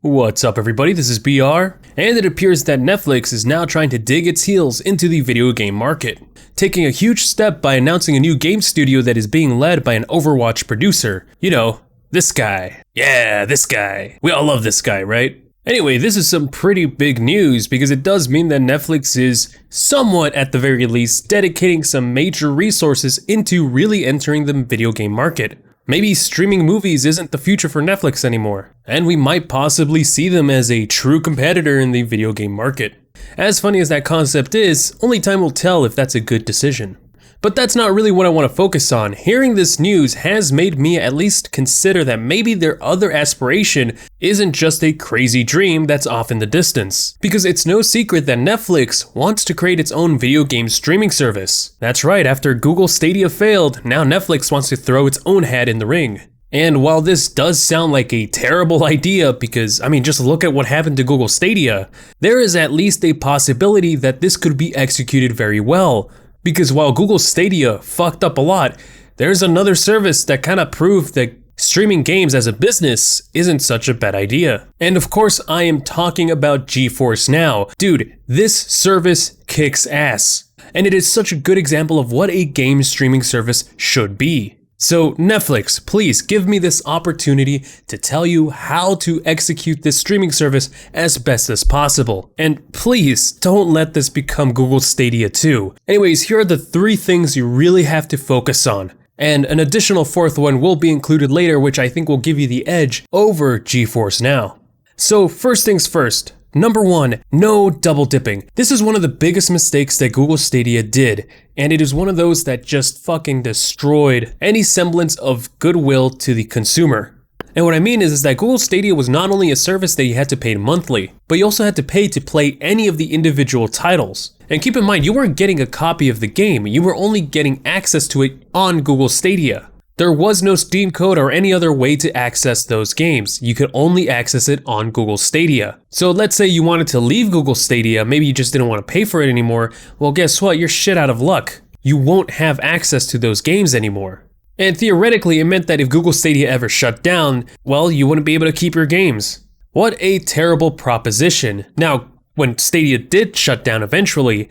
What's up everybody, this is BR, and it appears that Netflix is now trying to dig its heels into the video game market, taking a huge step by announcing a new game studio that is being led by an Overwatch producer. You know, this guy. Yeah, this guy. We all love this guy, right? Anyway, this is some pretty big news because it does mean that Netflix is somewhat, at the very least, dedicating some major resources into really entering the video game market. Maybe streaming movies isn't the future for Netflix anymore, and we might possibly see them as a true competitor in the video game market. As funny as that concept is, only time will tell if that's a good decision. But that's not really what I want to focus on. Hearing this news has made me at least consider that maybe their other aspiration isn't just a crazy dream that's off in the distance. Because it's no secret that Netflix wants to create its own video game streaming service. That's right, after Google Stadia failed, now Netflix wants to throw its own hat in the ring. And while this does sound like a terrible idea because, just look at what happened to Google Stadia, there is at least a possibility that this could be executed very well. Because while Google Stadia fucked up a lot, there's another service that kind of proved that streaming games as a business isn't such a bad idea. And of course, I am talking about GeForce Now. Dude, this service kicks ass. And it is such a good example of what a game streaming service should be. So Netflix, please give me this opportunity to tell you how to execute this streaming service as best as possible. And please don't let this become Google Stadia 2. Anyways, here are the 3 things you really have to focus on. And an additional 4th one will be included later, which I think will give you the edge over GeForce Now. So first things first. Number 1, no double dipping. This is one of the biggest mistakes that Google Stadia did, and it is one of those that just fucking destroyed any semblance of goodwill to the consumer. And what I mean is that Google Stadia was not only a service that you had to pay monthly, but you also had to pay to play any of the individual titles. And keep in mind, you weren't getting a copy of the game, you were only getting access to it on Google Stadia. There was no Steam code or any other way to access those games. You could only access it on Google Stadia. So let's say you wanted to leave Google Stadia, maybe you just didn't want to pay for it anymore. Well, guess what? You're shit out of luck. You won't have access to those games anymore. And theoretically, it meant that if Google Stadia ever shut down, well, you wouldn't be able to keep your games. What a terrible proposition. Now, when Stadia did shut down eventually,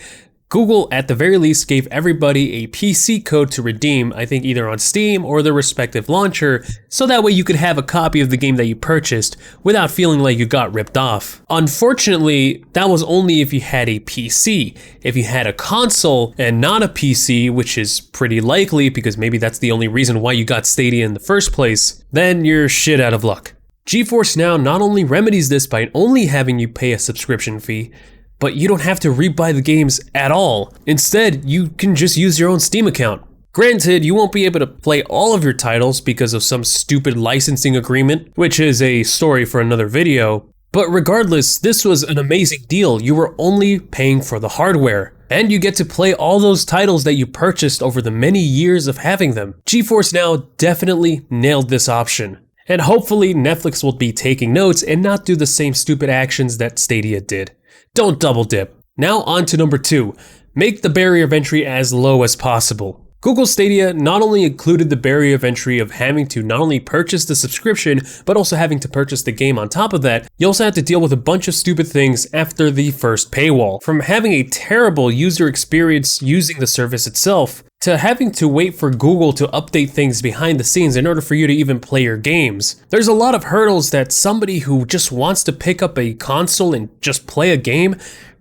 Google at the very least gave everybody a PC code to redeem, I think either on Steam or their respective launcher, so that way you could have a copy of the game that you purchased without feeling like you got ripped off. Unfortunately, that was only if you had a PC. If you had a console and not a PC, which is pretty likely because maybe that's the only reason why you got Stadia in the first place, then you're shit out of luck. GeForce Now not only remedies this by only having you pay a subscription fee, but you don't have to rebuy the games at all. Instead, you can just use your own Steam account. Granted, you won't be able to play all of your titles because of some stupid licensing agreement, which is a story for another video. But regardless, this was an amazing deal. You were only paying for the hardware, and you get to play all those titles that you purchased over the many years of having them. GeForce Now definitely nailed this option. And hopefully Netflix will be taking notes and not do the same stupid actions that Stadia did. Don't double dip. Now on to number 2. Make the barrier of entry as low as possible. Google Stadia not only included the barrier of entry of having to not only purchase the subscription, but also having to purchase the game on top of that, you also had to deal with a bunch of stupid things after the first paywall. From having a terrible user experience using the service itself, to having to wait for Google to update things behind the scenes in order for you to even play your games. There's a lot of hurdles that somebody who just wants to pick up a console and just play a game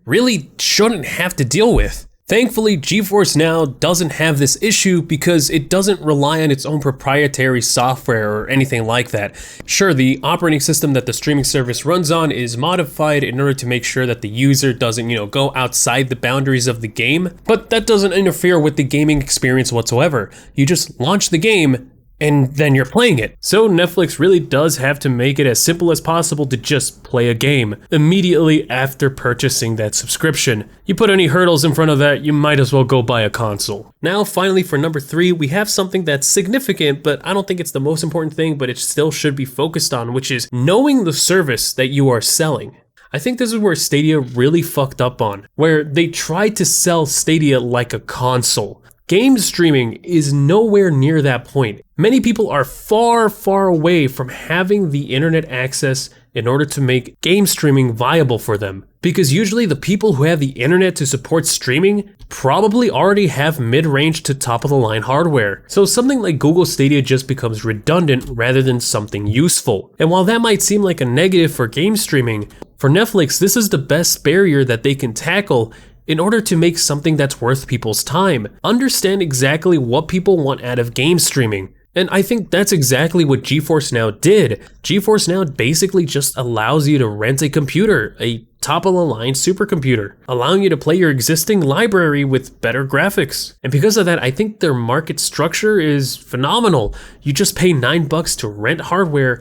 really shouldn't have to deal with. Thankfully, GeForce Now doesn't have this issue because it doesn't rely on its own proprietary software or anything like that. Sure, the operating system that the streaming service runs on is modified in order to make sure that the user doesn't, go outside the boundaries of the game, but that doesn't interfere with the gaming experience whatsoever. You just launch the game and then you're playing it. So Netflix really does have to make it as simple as possible to just play a game immediately after purchasing that subscription. You put any hurdles in front of that, you might as well go buy a console. Now finally for number 3, we have something that's significant, but I don't think it's the most important thing, but it still should be focused on, which is knowing the service that you are selling. I think this is where Stadia really fucked up on, where they tried to sell Stadia like a console. Game streaming is nowhere near that point. Many people are far, far away from having the internet access in order to make game streaming viable for them. Because usually the people who have the internet to support streaming probably already have mid-range to top-of-the-line hardware. So something like Google Stadia just becomes redundant rather than something useful. And while that might seem like a negative for game streaming, for Netflix this is the best barrier that they can tackle in order to make something that's worth people's time. Understand exactly what people want out of game streaming. And I think that's exactly what GeForce Now did. GeForce Now basically just allows you to rent a computer, a top-of-the-line supercomputer, allowing you to play your existing library with better graphics. And because of that, I think their market structure is phenomenal. You just pay $9 to rent hardware,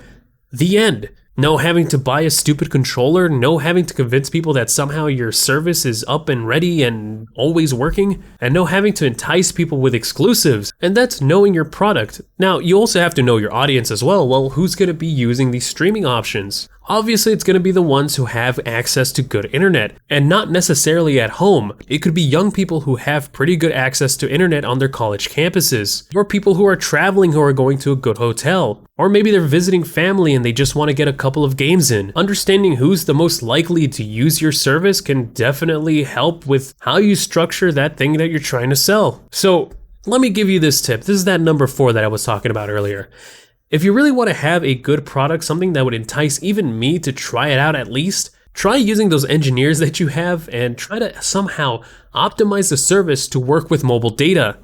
the end. No having to buy a stupid controller, no having to convince people that somehow your service is up and ready and always working, and no having to entice people with exclusives, and that's knowing your product. Now, you also have to know your audience as well. Well, who's going to be using these streaming options? Obviously, it's going to be the ones who have access to good internet, and not necessarily at home. It could be young people who have pretty good access to internet on their college campuses, or people who are traveling who are going to a good hotel, or maybe they're visiting family and they just want to get a couple of games in. Understanding who's the most likely to use your service can definitely help with how you structure that thing that you're trying to sell. So let me give you this tip. This is that number 4 that I was talking about earlier. If you really want to have a good product, something that would entice even me to try it out at least, try using those engineers that you have and try to somehow optimize the service to work with mobile data.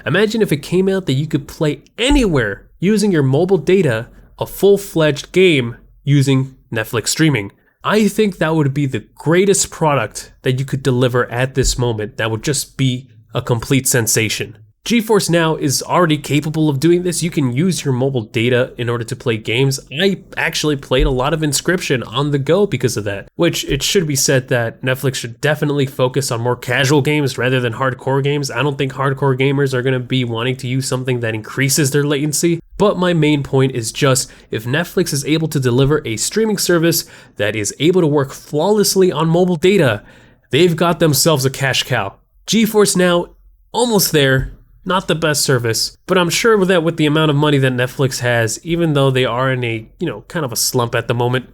Imagine if it came out that you could play anywhere using your mobile data, a full-fledged game using Netflix streaming. I think that would be the greatest product that you could deliver at this moment. That would just be a complete sensation. GeForce Now is already capable of doing this. You can use your mobile data in order to play games. I actually played a lot of Inscription on the go because of that, which it should be said that Netflix should definitely focus on more casual games rather than hardcore games. I don't think hardcore gamers are going to be wanting to use something that increases their latency. But my main point is just, if Netflix is able to deliver a streaming service that is able to work flawlessly on mobile data, they've got themselves a cash cow. GeForce Now, almost there. Not the best service, but I'm sure that with the amount of money that Netflix has, even though they are in a, kind of a slump at the moment,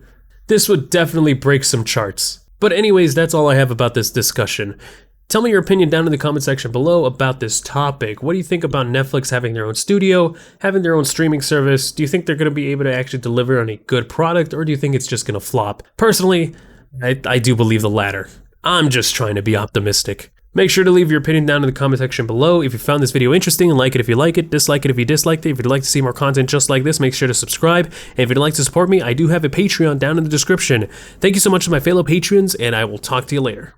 this would definitely break some charts. But anyways, that's all I have about this discussion. Tell me your opinion down in the comment section below about this topic. What do you think about Netflix having their own studio, having their own streaming service? Do you think they're going to be able to actually deliver on a good product, or do you think it's just going to flop? Personally, I do believe the latter. I'm just trying to be optimistic. Make sure to leave your opinion down in the comment section below. If you found this video interesting, like it if you like it, dislike it if you disliked it. If you'd like to see more content just like this, make sure to subscribe. And if you'd like to support me, I do have a Patreon down in the description. Thank you so much to my fellow patrons, and I will talk to you later.